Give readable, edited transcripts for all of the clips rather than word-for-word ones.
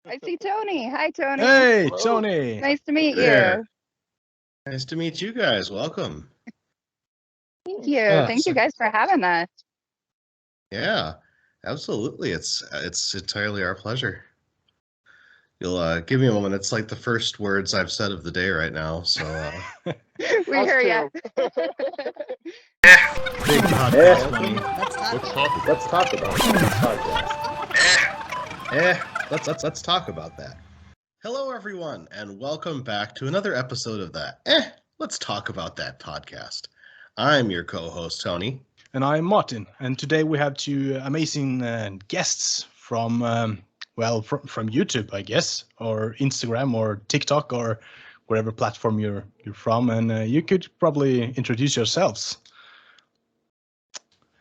I see Tony. Hi, Tony. Hey, Hello. Tony. Nice to meet There. you. Nice to meet you guys. Welcome. Thank you. Ah, Thank you so- guys for having us. Yeah, absolutely. It's entirely our pleasure. You'll give me a moment. It's like the first words I've said of the day right now. So We Us hear you. Big podcast Yeah. money. Let's talk about this podcast. let's talk about that. Hello everyone, and welcome back to another episode of the Let's Talk About That podcast. I'm your co-host Tony. And I'm Martin. And today we have two amazing guests from, from YouTube, I guess, or Instagram or TikTok or wherever platform you're from. And you could probably introduce yourselves.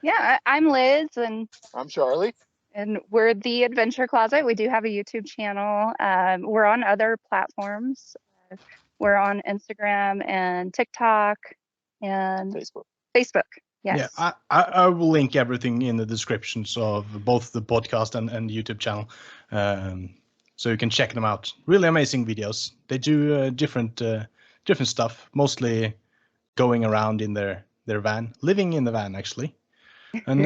Yeah, I'm Liz, and I'm Charlie. we're the Adventure Closet. We do have a YouTube channel. We're on other platforms. We're on Instagram and TikTok and Facebook. Yes. Yeah, I will link everything in the descriptions of both the podcast and YouTube channel, so you can check them out. Really amazing videos. They do different stuff, mostly going around in their van, living in the van actually. And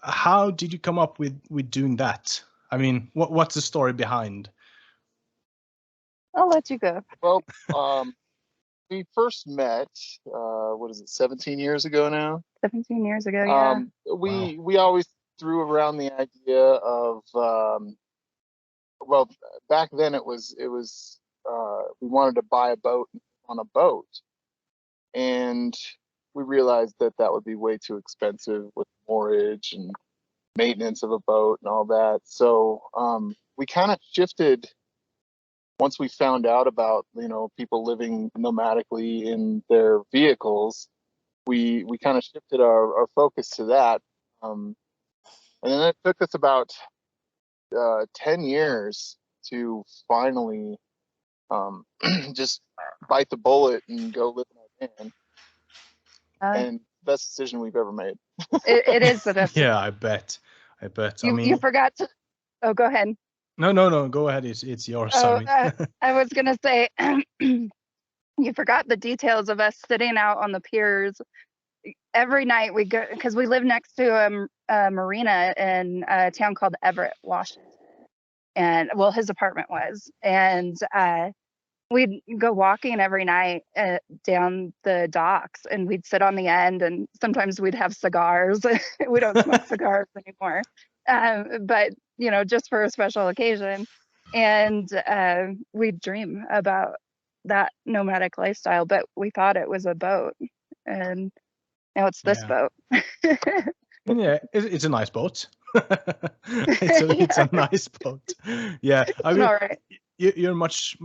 how did you come up with doing that? I mean, what's the story behind? I'll let you go. Well, we first met. 17 years ago now? 17 years ago, yeah. We always threw around the idea of back then it was we wanted to buy a boat on a boat, and we realized that would be way too expensive with mortgage and maintenance of a boat and all that. So we kind of shifted once we found out about people living nomadically in their vehicles. We kind of shifted our focus to that, and then it took us about 10 years to finally just bite the bullet and go live in our van. And best decision we've ever made. It is the best. Yeah, I bet. You forgot to. Oh, go ahead. No, go ahead. It's yours. Oh, Sorry. I was gonna say, you forgot the details of us sitting out on the piers every night. We go because we live next to a marina in a town called Everett, Washington, and well, his apartment was, and we'd go walking every night down the docks, and we'd sit on the end, and sometimes we'd have cigars. We don't smoke cigars anymore, but just for a special occasion. And we'd dream about that nomadic lifestyle, but we thought it was a boat, and now it's this boat. Yeah, it's a nice boat. It's a nice boat. Yeah, I mean, all right. You're much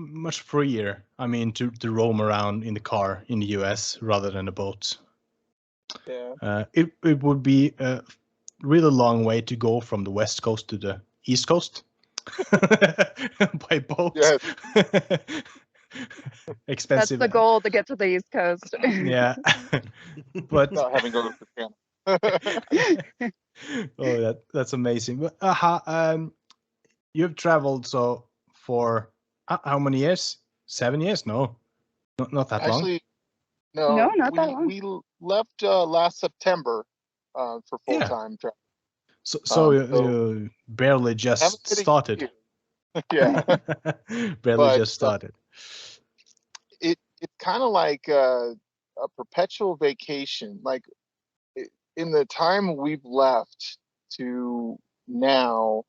freer. I mean, to roam around in the car in the US rather than a boat. Yeah. It would be a really long way to go from the west coast to the east coast by boat. Yes. Expensive. That's the goal, to get to the East Coast. Yeah, but Without having to go to the channel. Oh, that's amazing. But you've traveled for how many years? 7 years? No, not that long. Actually, no, not that long. We left last September for full-time travel. So you barely just started. Yeah. Barely just started. It's kind of like a perpetual vacation. Like in the time we've left to now,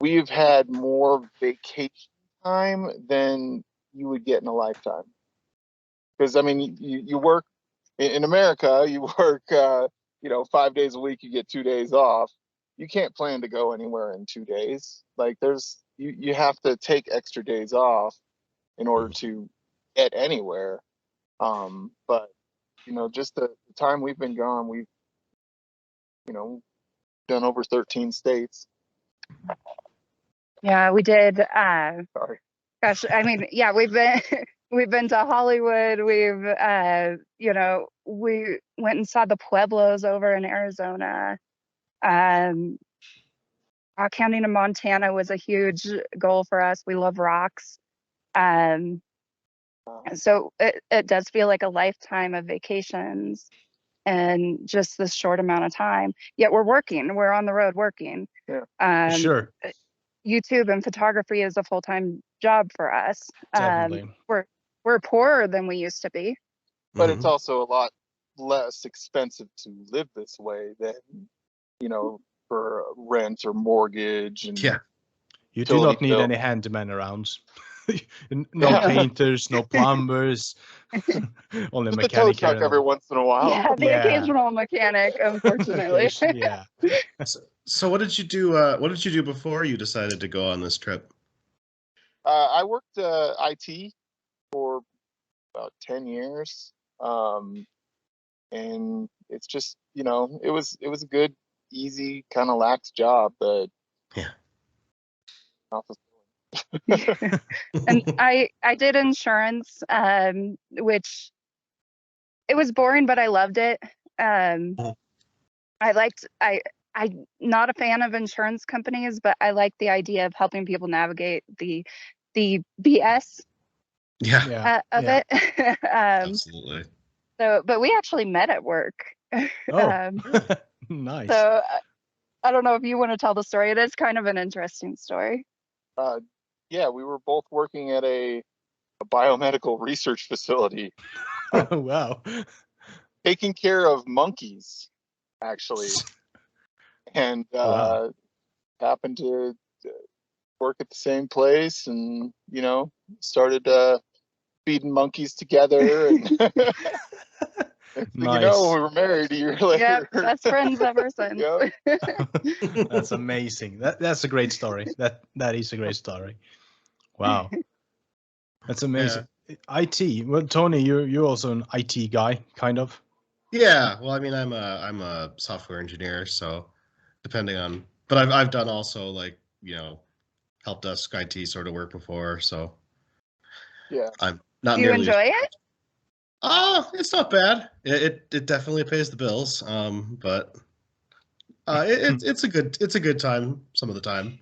we've had more vacation time than you would get in a lifetime. Because I mean, you work in America, you work 5 days a week, you get 2 days off. You can't plan to go anywhere in 2 days. Like you have to take extra days off in order to get anywhere. But just the time we've been gone, we've done over 13 states. Yeah, we did. Sorry. Gosh, I mean, yeah, we've been to Hollywood. We've we went and saw the Pueblos over in Arizona. rock hounding in Montana was a huge goal for us. We love rocks. So it does feel like a lifetime of vacations and just this short amount of time. Yet we're on the road working. Yeah. Sure. YouTube and photography is a full-time job for us. Definitely. We're poorer than we used to be. But it's also a lot less expensive to live this way than, you know, for rent or mortgage and Yeah. You do utility not need bill. any handyman around. No Yeah. painters, no plumbers, only just a tow mechanic here. truck every once in a while. Yeah, the Yeah. occasional mechanic, unfortunately. Yeah. So what did you do? What did you do before you decided to go on this trip? I worked IT for about 10 years. And it's just, you know, it was a good, easy, kind of lax job, but Yeah. And I did insurance, which it was boring, but I loved it. I'm not a fan of insurance companies, but I like the idea of helping people navigate the BS Yeah. of Yeah. it. Absolutely. But we actually met at work. Oh, nice. So I don't know if you want to tell the story. It is kind of an interesting story. Yeah, we were both working at a biomedical research facility, Wow. taking care of monkeys, actually, and Wow. happened to work at the same place, and you know, started feeding monkeys together, and next thing you know, Nice. we were married a year later. Yep, best friends ever since. Yep. That's amazing. That's a great story. That is a great story. Wow. That's amazing. IT. Well, Tony, you're also an IT guy, kind of. Yeah. Well, I mean, I'm a software engineer, so depending on, but I've done also like, you know, help desk IT sort of work before, so Yeah. I'm not Do you nearly. enjoy it? It's not bad. It definitely pays the bills. But it's a good time some of the time.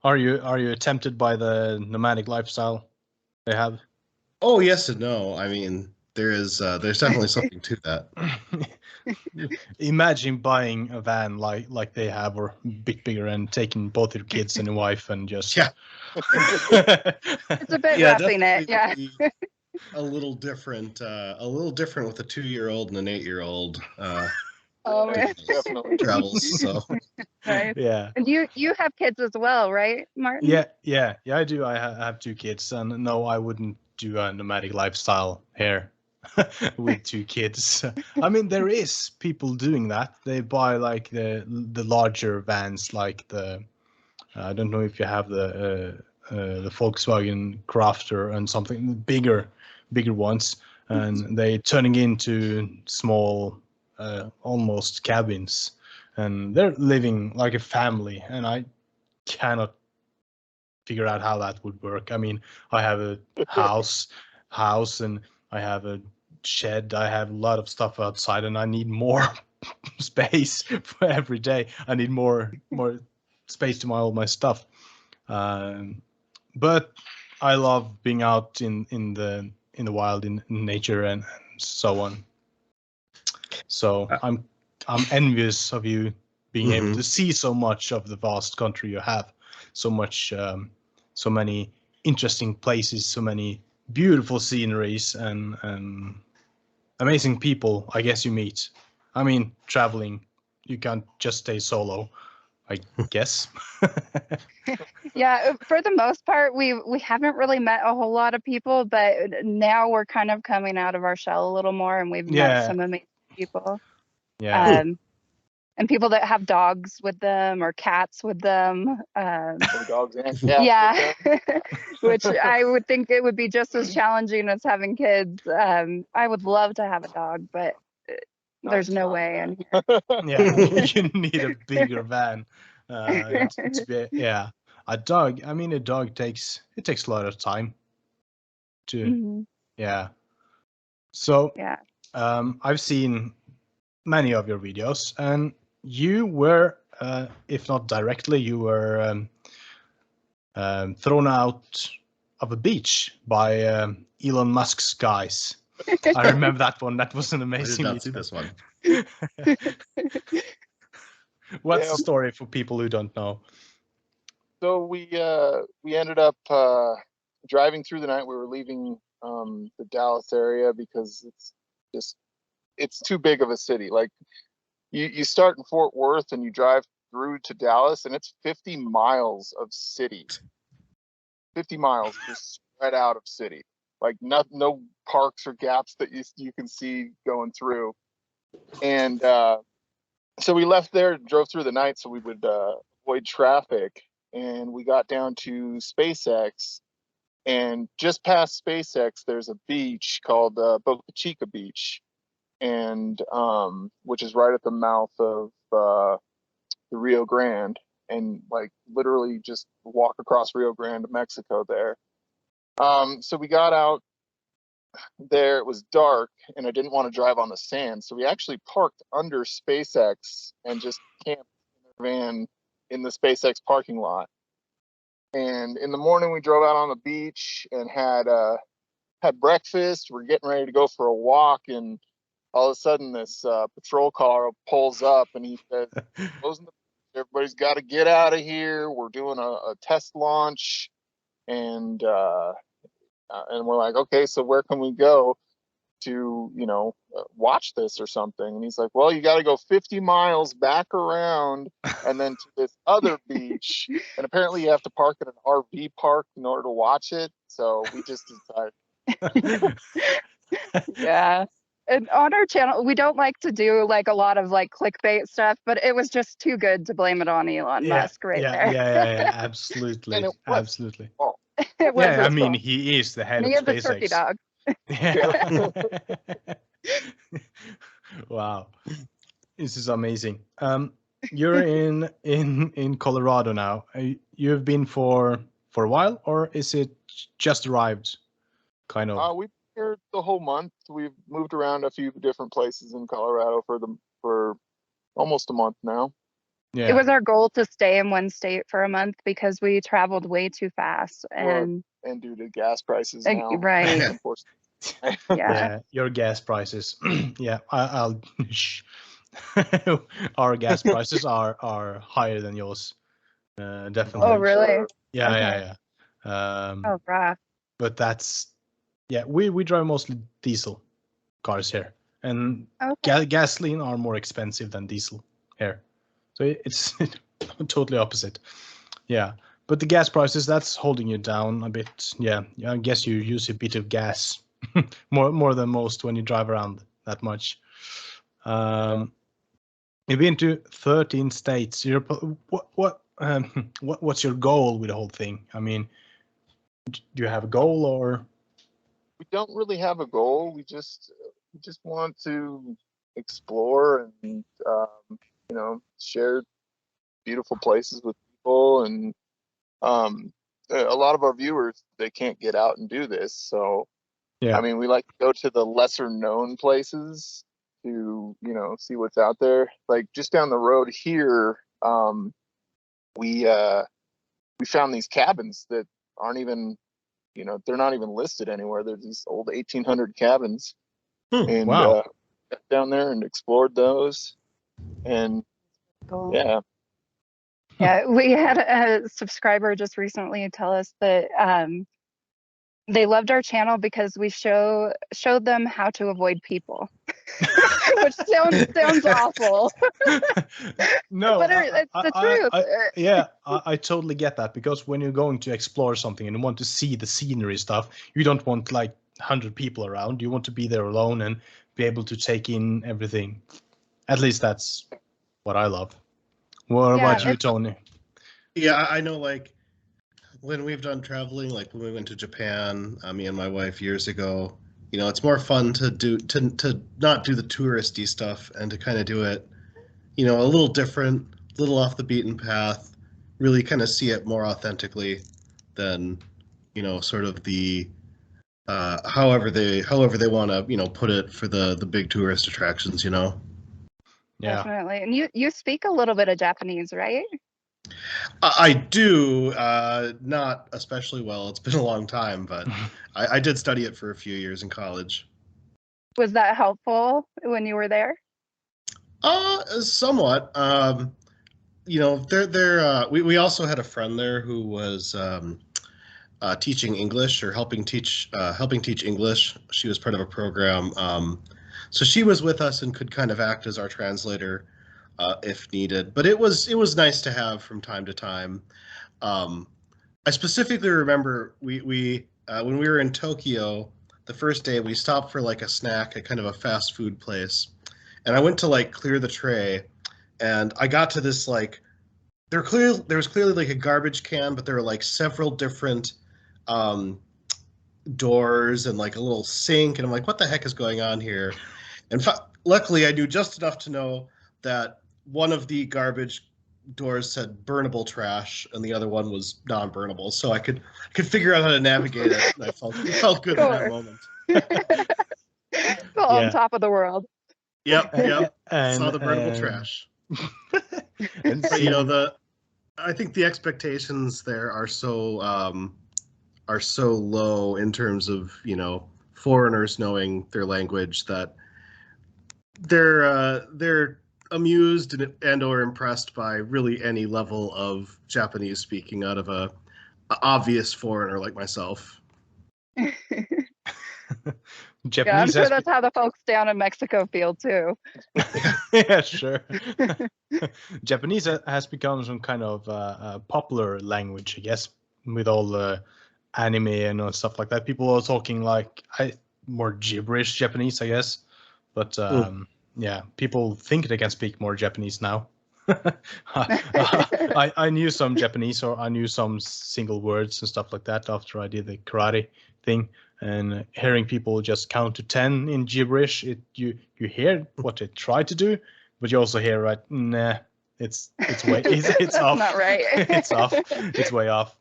Are you tempted by the nomadic lifestyle they have? Oh, yes and no. I mean, there's definitely something to that. Imagine buying a van like they have, or a bit bigger, and taking both your kids and your wife and just Yeah. It's a bit Yeah, roughing it. definitely Yeah. would be a little different with a 2-year-old and an 8-year-old Oh man. Definitely. travels. So Nice. Yeah. And you have kids as well, right, Martin? Yeah, I do. I have 2 kids, and no, I wouldn't do a nomadic lifestyle here with 2 kids. I mean, there is people doing that. They buy like the larger vans, like the I don't know if you have the Volkswagen Crafter and something bigger ones, and they turning into small, almost cabins, and they're living like a family. And I cannot figure out how that would work. I mean, I have a house, and I have a shed. I have a lot of stuff outside, and I need more space for every day. I need more space to all my stuff. But I love being out in the wild, in nature, and so on. So I'm envious of you being able to see so much of the vast country you have, so much, so many interesting places, so many beautiful sceneries, and amazing people. I guess you meet. I mean, traveling, you can't just stay solo, I guess. Yeah, for the most part, we haven't really met a whole lot of people, but now we're kind of coming out of our shell a little more, and we've met some amazing people. Yeah. And people that have dogs with them or cats with them. Dogs and cats. Yeah, which I would think it would be just as challenging as having kids. I would love to have a dog, but there's no way in here. Yeah, you need a bigger van. To be, yeah, a dog. I mean, a dog takes a lot of time to. Yeah. So I've seen many of your videos, and you were if not directly, you were thrown out of a beach by Elon Musk's guys. I remember that one. That was an I did amazing not see video. this one. What's Yeah. the story for people who don't know? So we ended up driving through the night. We were leaving the Dallas area because it's too big of a city. Like you start in Fort Worth and you drive through to Dallas, and it's 50 miles of city. 50 miles just spread out of city. Like no parks or gaps that you can see going through. And so we left there and drove through the night so we would avoid traffic. And we got down to SpaceX, and just past SpaceX, there's a beach called Boca Chica Beach, and which is right at the mouth of the Rio Grande, and like literally just walk across Rio Grande to Mexico there. So we got out there. It was dark, and I didn't want to drive on the sand, so we actually parked under SpaceX and just camped in their van in the SpaceX parking lot. And in the morning, we drove out on the beach and had breakfast. We're getting ready to go for a walk, and all of a sudden, this patrol car pulls up, and he says, "Everybody's got to get out of here. We're doing a test launch," and we're like, "Okay, so where can we go to, watch this or something?" And he's like, "Well, you got to go 50 miles back around and then to this other beach. And apparently you have to park at an RV park in order to watch it." So we just decided. Yeah. And on our channel, we don't like to do like a lot of like clickbait stuff, but it was just too good to blame it on Elon Musk there. Yeah, absolutely, And it was. absolutely. It was Yeah, I his mean, fault. he is the head And he of is a turkey SpaceX. dog. Yeah. Wow, this is amazing. You're in Colorado now. You've been for a while, or is it just arrived? Kind of. We've been here the whole month. We've moved around a few different places in Colorado for almost a month now. Yeah. It was our goal to stay in one state for a month because we traveled way too fast. And due to gas prices now. Right. Of course. Yeah. Your gas prices. Yeah, I'll. Our gas prices are higher than yours. Definitely. Oh, really? Yeah, Okay. yeah. Oh, rough. But that's, yeah, we drive mostly diesel cars here, and Okay. gasoline are more expensive than diesel here, so it's totally opposite. Yeah, but the gas prices, that's holding you down a bit. Yeah, I guess you use a bit of gas more than most when you drive around that much. You've been to 13 states. What's your goal with the whole thing? I mean, do you have a goal, or? We don't really have a goal. We just want to explore and share beautiful places with people. And a lot of our viewers, they can't get out and do this. So Yeah. I mean, we like to go to the lesser known places to see what's out there. Like just down the road here, we found these cabins that aren't even, they're not even listed anywhere. They're these old 1800 cabins. And Wow. got down there and explored those. And Cool. yeah. Yeah, we had a subscriber just recently tell us that they loved our channel because we showed them how to avoid people, which sounds awful. No, But it's the truth. Yeah, I totally get that, because when you're going to explore something and you want to see the scenery stuff, you don't want like 100 people around. You want to be there alone and be able to take in everything. At least that's what I love. What about you, Tony? Yeah, I know, like when we've done traveling, like when we went to Japan, me and my wife years ago, it's more fun to not do the touristy stuff and to kind of do it, a little different, a little off the beaten path, really kind of see it more authentically than, sort of the however they want to, put it for the big tourist attractions, Yeah. Definitely. And you speak a little bit of Japanese, right? I do, not especially well. It's been a long time, but I did study it for a few years in college. Was that helpful when you were there? Somewhat. You know, we also had a friend there who was teaching English or helping teach English. She was part of a program. So she was with us and could kind of act as our translator if needed. But it was nice to have from time to time. I specifically remember we when we were in Tokyo, the first day we stopped for like a snack at kind of a fast food place, and I went to like clear the tray, and I got to this like there was clearly like a garbage can, but there were like several different doors and like a little sink, and I'm like, what the heck is going on here? And luckily, I knew just enough to know that one of the garbage doors said burnable trash, and the other one was non-burnable, so I could figure out how to navigate it. And I felt good in that moment. Still on top of the world. Yep. And, saw the burnable trash. And But you know, I think the expectations there are so low in terms of, you know, foreigners knowing their language that they're amused and or impressed by really any level of Japanese speaking out of a obvious foreigner like myself. Yeah, I'm sure that's how the folks down in Mexico feel too. Yeah, sure. Japanese has become some kind of popular language, I guess, with all the anime and stuff like that. People are talking like more gibberish Japanese, I guess. But yeah, people think they can speak more Japanese now. I knew some Japanese, or I knew some single words and stuff like that after I did the karate thing. And hearing people just count to 10 in gibberish, you hear what they try to do, but you also hear, right, nah, it's off. Not right. It's off. It's way off.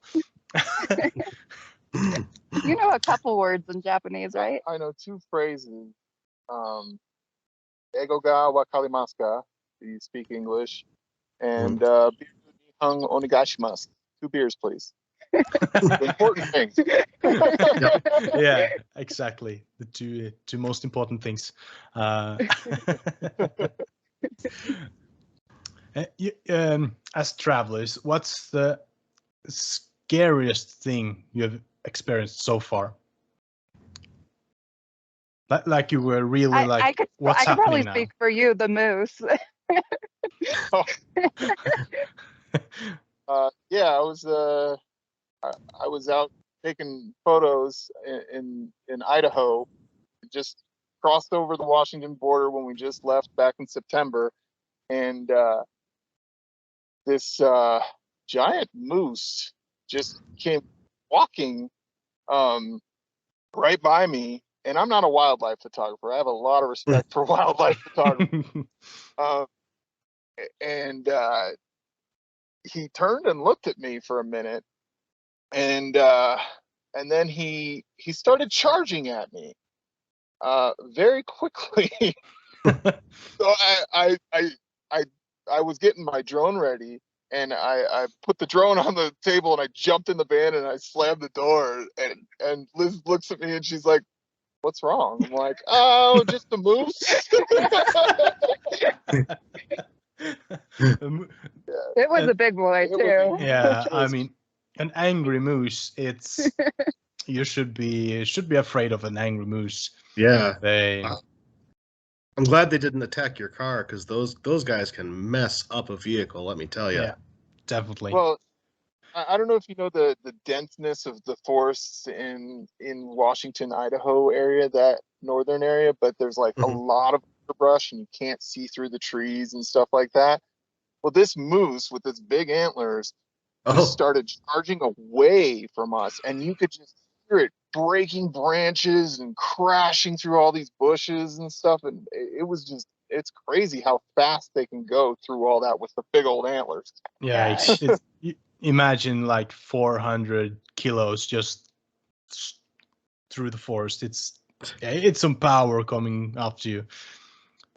You know a couple words in Japanese, right? I know 2 phrases. Ego ga wakarimasu ka? Do you speak English? And hung onegaishimasu. 2 beers, please. Important things. Yeah, exactly. The two most important things. As travelers, what's the scariest thing you have experienced so far? Like you were really I could probably speak for you, the moose. Yeah, I was out taking photos in Idaho. Just crossed over the Washington border when we just left back in September, and this giant moose just came walking right by me. And I'm not a wildlife photographer. I have a lot of respect for wildlife photography. And he turned and looked at me for a minute, and then he started charging at me very quickly. So I was getting my drone ready, and I put the drone on the table, and I jumped in the van, and I slammed the door, and Liz looks at me and she's like, "What's wrong?" I'm like, "Oh, just a moose." It was a big boy too. Yeah, I mean, an angry moose. You should be afraid of an angry moose. Yeah, I'm glad they didn't attack your car, because those guys can mess up a vehicle. Let me tell you. Yeah, definitely. Well, I don't know if you know the denseness of the forests in Washington, Idaho area, that northern area, but there's like a lot of brush and you can't see through the trees and stuff like that. Well, this moose with its big antlers just started charging away from us, and you could just hear it breaking branches and crashing through all these bushes and stuff, and it's crazy how fast they can go through all that with the big old antlers. Yeah, it's imagine like 400 kilos just through the forest. It's some power coming after you.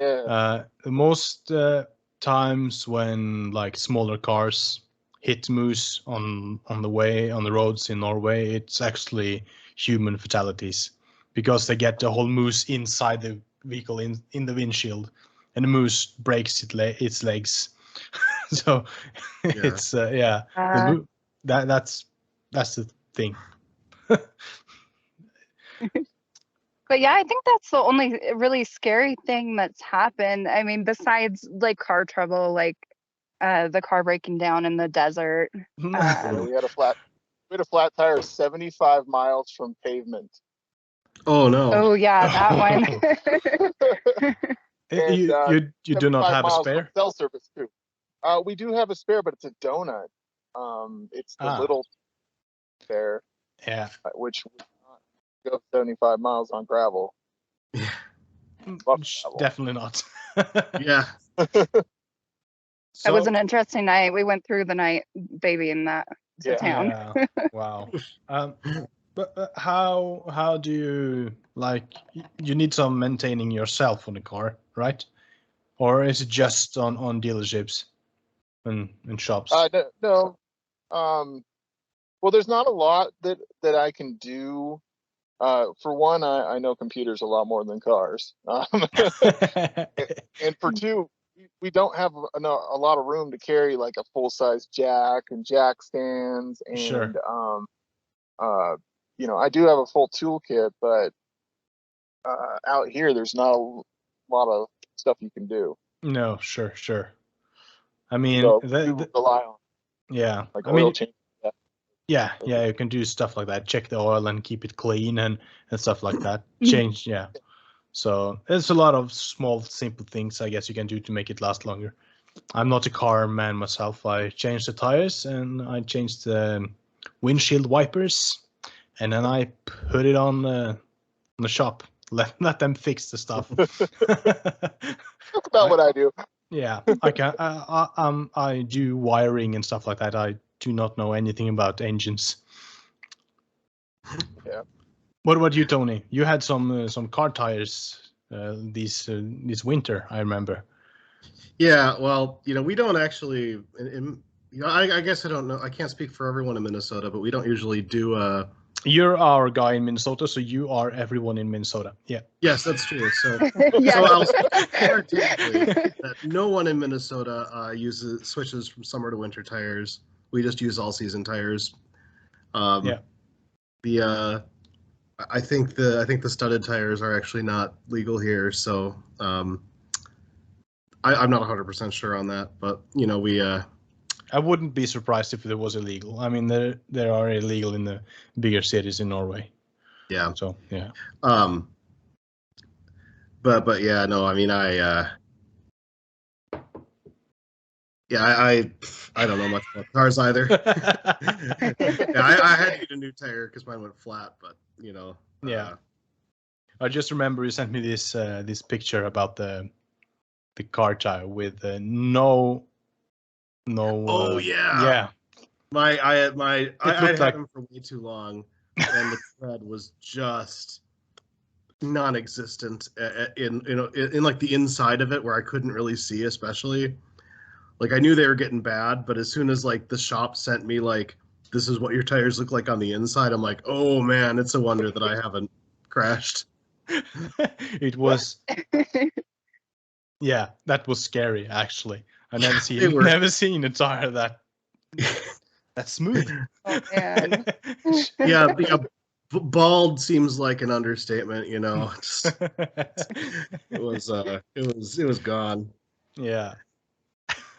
Yeah. The most times when like smaller cars hit moose on the roads in Norway, it's actually human fatalities because they get the whole moose inside the vehicle in the windshield, and the moose breaks its legs. So it's that's the thing. But yeah, I think that's the only really scary thing that's happened. I mean, besides like car trouble, like the car breaking down in the desert. Yeah, we had a flat tire 75 miles from pavement. Oh no. Oh yeah, that one. And, you do not 75 have a miles from spare? cell service too. We do have a spare, but it's a donut. It's the little spare, Yeah. which would not go 75 miles on gravel. Definitely not. Yeah. It was an interesting night. We went through the night babying that to town. Yeah. Wow. But how do you like? You need some maintaining yourself on the car, right? Or is it just on dealerships and shops? No. Well, there's not a lot that I can do. For one, I know computers a lot more than cars. And for two, we don't have a lot of room to carry like a full size jack and jack stands. And, Sure. I do have a full toolkit, but out here, there's not a lot of stuff you can do. No, sure. I mean, So you rely on like oil change. Yeah, you can do stuff like that. Check the oil and keep it clean and stuff like that. Change, yeah. So there's a lot of small, simple things I guess you can do to make it last longer. I'm not a car man myself. I changed the tires and I changed the windshield wipers, and then I put it on the shop. Let them fix the stuff. That's about what I do. Yeah, I can. I do wiring and stuff like that. I do not know anything about engines. Yeah. What about you, Tony? You had some car tires this winter, I remember. Yeah, well, we don't actually. I guess I don't know. I can't speak for everyone in Minnesota, but we don't usually do. You're our guy in Minnesota, so you are everyone in Minnesota. Yeah. Yes, that's true. So, Yeah. so I'll start technically that no one in Minnesota switches from summer to winter tires. We just use all-season tires. I think the studded tires are actually not legal here, so I'm not 100% sure on that. But we. I wouldn't be surprised if it was illegal. I mean, there are illegal in the bigger cities in Norway. Yeah. So yeah. But yeah, no. I mean, I don't know much about cars either. I had to get a new tire because mine went flat. But Yeah. I just remember you sent me this picture about the car tire with no. Oh yeah. Yeah. I had like... them for way too long, and the tread was just non-existent in like the inside of it where I couldn't really see, especially. Like I knew they were getting bad, but as soon as like the shop sent me like, this is what your tires look like on the inside, I'm like, oh man, it's a wonder that I haven't crashed. It was. Yeah, that was scary actually. I never seen a tire that's smooth. Oh, man. Yeah, bald seems like an understatement, Just, it was gone. Yeah.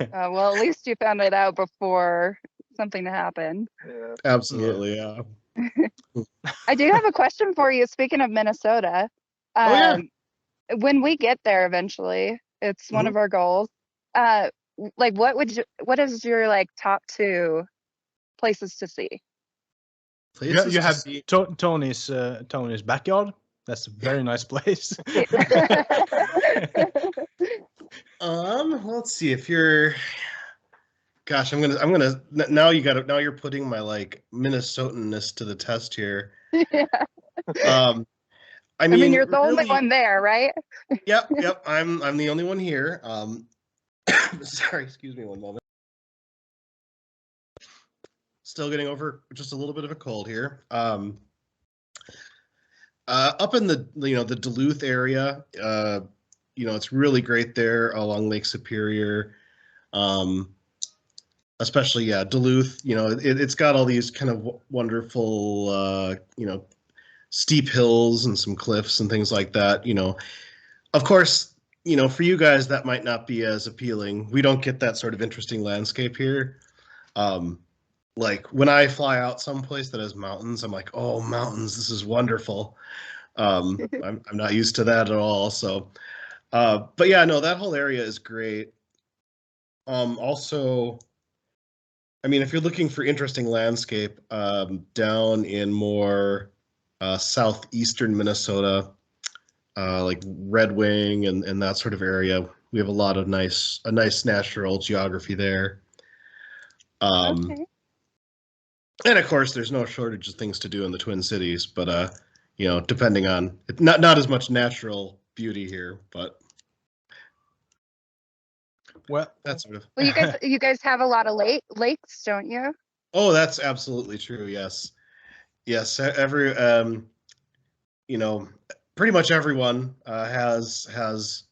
Well, at least you found it out before something happened. Yeah. Absolutely, yeah. I do have a question for you. Speaking of Minnesota, when we get there eventually, it's one of our goals. Like, what is your like top 2 places to see? You have Tony's backyard. That's a very nice place. Let's see if you're. Gosh, I'm gonna. Now you're putting my like Minnesotanness to the test here. Yeah. I mean, you're the only one there, right? Yep. I'm the only one here. Sorry, excuse me one moment. Still getting over just a little bit of a cold here. Up in the the Duluth area, it's really great there along Lake Superior. Especially Duluth. It's got all these kind of wonderful steep hills and some cliffs and things like that. Of course, for you guys that might not be as appealing. We don't get that sort of interesting landscape here. Like when I fly out someplace that has mountains, I'm like, oh, mountains, this is wonderful. I'm not used to that at all. So, but yeah, no, that whole area is great. Also, I mean, if you're looking for interesting landscape, down in more southeastern Minnesota, like Red Wing and that sort of area, we have a lot of nice natural geography there. Okay. And of course, there's no shortage of things to do in the Twin Cities, but depending on not as much natural beauty here, but Well, that's sort of. Well, you guys have a lot of lakes, don't you? Oh, that's absolutely true. Yes. Every pretty much everyone has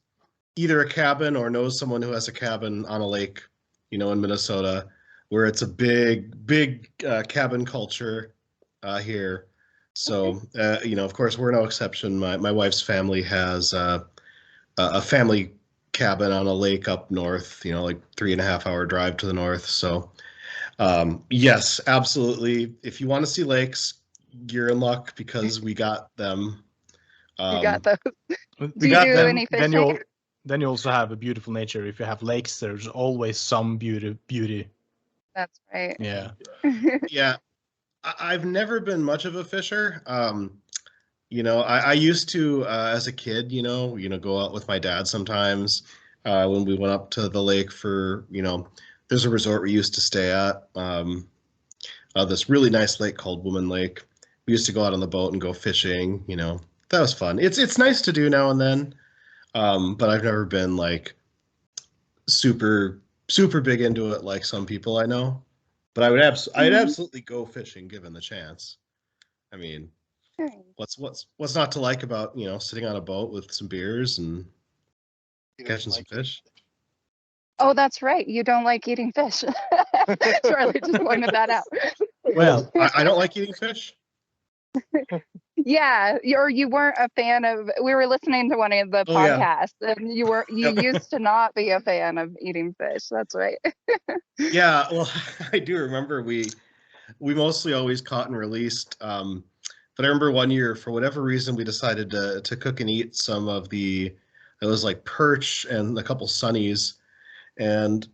either a cabin or knows someone who has a cabin on a lake, in Minnesota, where it's a big cabin culture here. So, of course, we're no exception. My wife's family has a family cabin on a lake up north, like 3.5 hour drive to the north. So, yes, absolutely. If you want to see lakes, you're in luck because we got them. You got those. we you got do them. any Then fishing? you also have a beautiful nature. If you have lakes, there's always some beauty. That's right. Yeah. Yeah, I've never been much of a fisher. I used to, as a kid, go out with my dad sometimes when we went up to the lake for, there's a resort we used to stay at, this really nice lake called Woman Lake. We used to go out on the boat and go fishing, that was fun. It's nice to do now and then, but I've never been like super big into it like some people I know. But I'd absolutely go fishing given the chance. I mean, what's not to like about sitting on a boat with some beers and catching some fish? Oh, that's right. You don't like eating fish. Charlie just pointed that out. Well, I don't like eating fish. Yeah, you weren't a fan of. We were listening to one of the podcasts, and you used to not be a fan of eating fish. That's right. Yeah, well, I do remember we mostly always caught and released. But I remember one year, for whatever reason, we decided to cook and eat some of it was like perch and a couple sunnies. And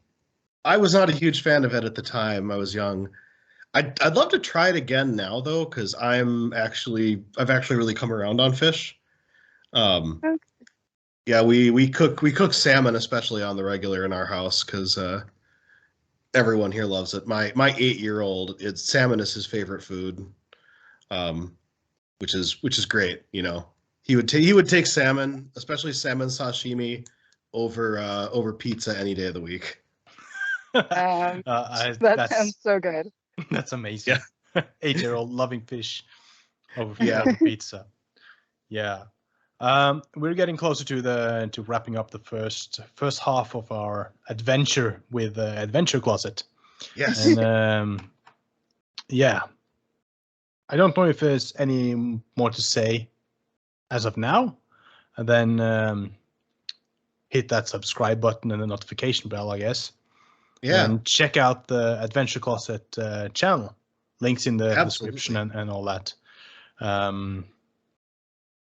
I was not a huge fan of it at the time. I was young. I'd love to try it again now, though, because I've actually really come around on fish. Okay. Yeah, we cook salmon, especially on the regular in our house, because everyone here loves it. My 8-year-old, salmon is his favorite food, which is great. He would take salmon, especially salmon sashimi, over pizza any day of the week. That sounds so good. That's amazing. Yeah. 8-year-old loving fish over pizza. Yeah. We're getting closer to wrapping up the first half of our adventure with Adventure Closet. Yes. And yeah, I don't know if there's any more to say as of now. And then hit that subscribe button and the notification bell, I guess. Yeah. And check out the Adventure Closet channel. Links in the Absolutely. description and all that. And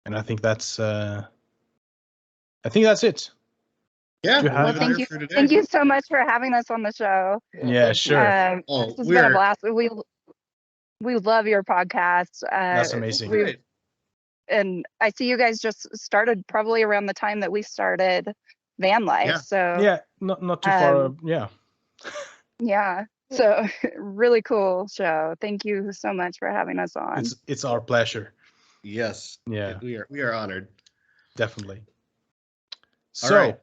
I think that's it. Yeah. Well, thank you so much for having us on the show. Yeah, sure. This has been a blast. We love your podcast. That's amazing. And I see you guys just started probably around the time that we started Van Life. Yeah. So yeah, not too far. Yeah. Yeah. So really cool show. Thank you so much for having us on. It's our pleasure. Yes. Yeah. We are honored. Definitely. All So, right.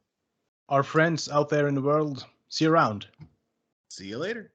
our friends out there in the world, see you around. See you later.